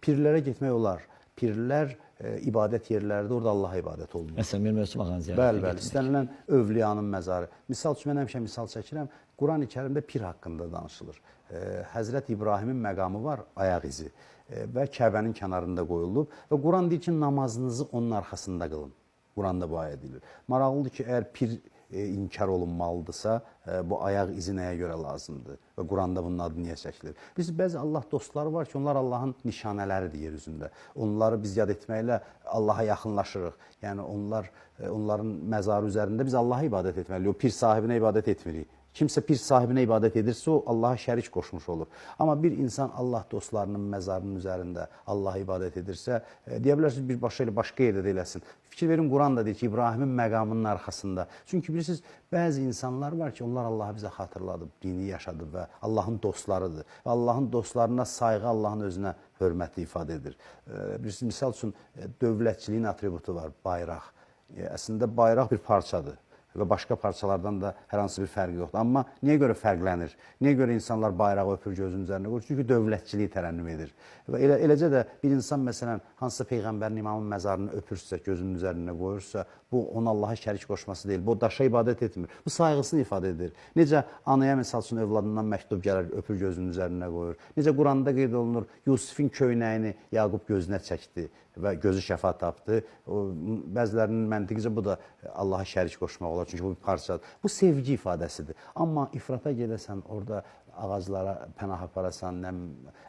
Pirlərə getmək olar. Pirlər ibadət yerləridir, orada Allaha ibadət olunur. Məsələn, Mir Mövsüm ağanın ziyarətine Bəli, istənilən övliyanın məzarı. Misal üçün, mən həmişə misal çəkirəm, Quran-ı Kərimdə pir haqqında danışılır. Həzrət İbrahimin məqamı var, ayaq izi və Kəbənin kənarında qoyulub və Quran deyir ki, namazınızı onun arxasında qılın. Quranda bu ayə deyilir. Maraqlıdır ki, əgər pir inkar olunmalıdırsa, bu ayaq izi nəyə görə lazımdır və Quranda bunun adı niyə çəkilir? Biz bəzi Allah dostları var ki, onlar Allahın nişanələridir yer üzündə. Onları biz yad etməklə Allaha yaxınlaşırıq. Yəni onların məzarı üzərində biz Allaha ibadət etməliyik. O pir sahibinə ibadət etmirik. Kimsə pir sahibinə ibadət edirsə, o Allaha şərik qoşmuş olur. Amma bir insan Allah dostlarının məzarının üzərində Allaha ibadət edirsə, deyə bilərsiniz, bir başqa ilə başqa yerdə də eləsin. Fikir verin, Quran da deyir ki, İbrahimin məqamının arxasında. Çünki bilirsiniz, bəzi insanlar var ki, onlar Allahı bizə xatırladıb, dini yaşadıb və Allahın dostlarıdır. Və Allahın dostlarına sayğı Allahın özünə hörməti ifadə edir. Bilirsiniz, misal üçün, dövlətçiliyin atributu var, bayraq. Əslində, bayraq bir parçadır. Və başqa parçalardan da hər hansı bir fərqi yoxdur. Amma niyə görə fərqlənir? Niyə görə insanlar bayrağı öpür gözünün üzərində qoyur? Çünki dövlətçiliyi tərənnüm edir. Və eləcə də bir insan, məsələn, hansısa Peyğəmbərin, imamın məzarını öpürsə, gözünün üzərində qoyursa, bu ona Allaha şərik qoşması deyil. Bu daşa ibadət etmir. Bu sayğısını ifadə edir. Necə anaya, məsəl üçün, övladından məktub gəlir, öpür gözünün üzərində qoyur. Necə Quranda qeyd olunur, Yusifin köynəyini Yaqub gözünə çəkdi və gözü şəfa tapdı. Bəzilərinin məntiqicə bu da Allaha şərik qoşmaq olar, çünki bu bir parçadır. Bu sevgi ifadəsidir. Amma ifrata gedəsən, orada ağaclara pənah aparasan,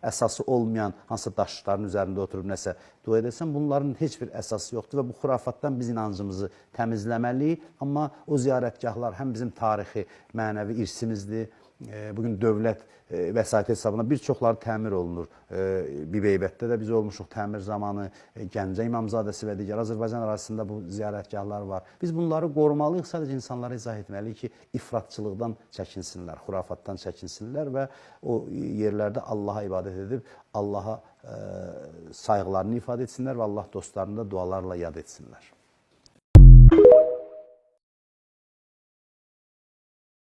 əsası olmayan hansısa daşların üzərində oturub nəsə dua edəsən, bunların heç bir əsası yoxdur və bu xurafatdan biz inancımızı təmizləməliyik. Amma o ziyarətgahlar həm bizim tarixi, mənəvi irsimizdir. Bugün dövlət vəsait hesabına bir çoxları təmir olunur. Bibeybətdə də biz olmuşuq təmir zamanı, Gəncə İmamzadəsi və digər Azərbaycan arasında bu ziyarətgahlar var. Biz bunları qorumalıyıq, sadəcə insanlara izah etməliyik ki, ifratçılıqdan çəkinsinlər, xurafatdan çəkinsinlər və o yerlərdə Allaha ibadət edib, Allaha sayğılarını ifadə etsinlər və Allah dostlarını da dualarla yad etsinlər.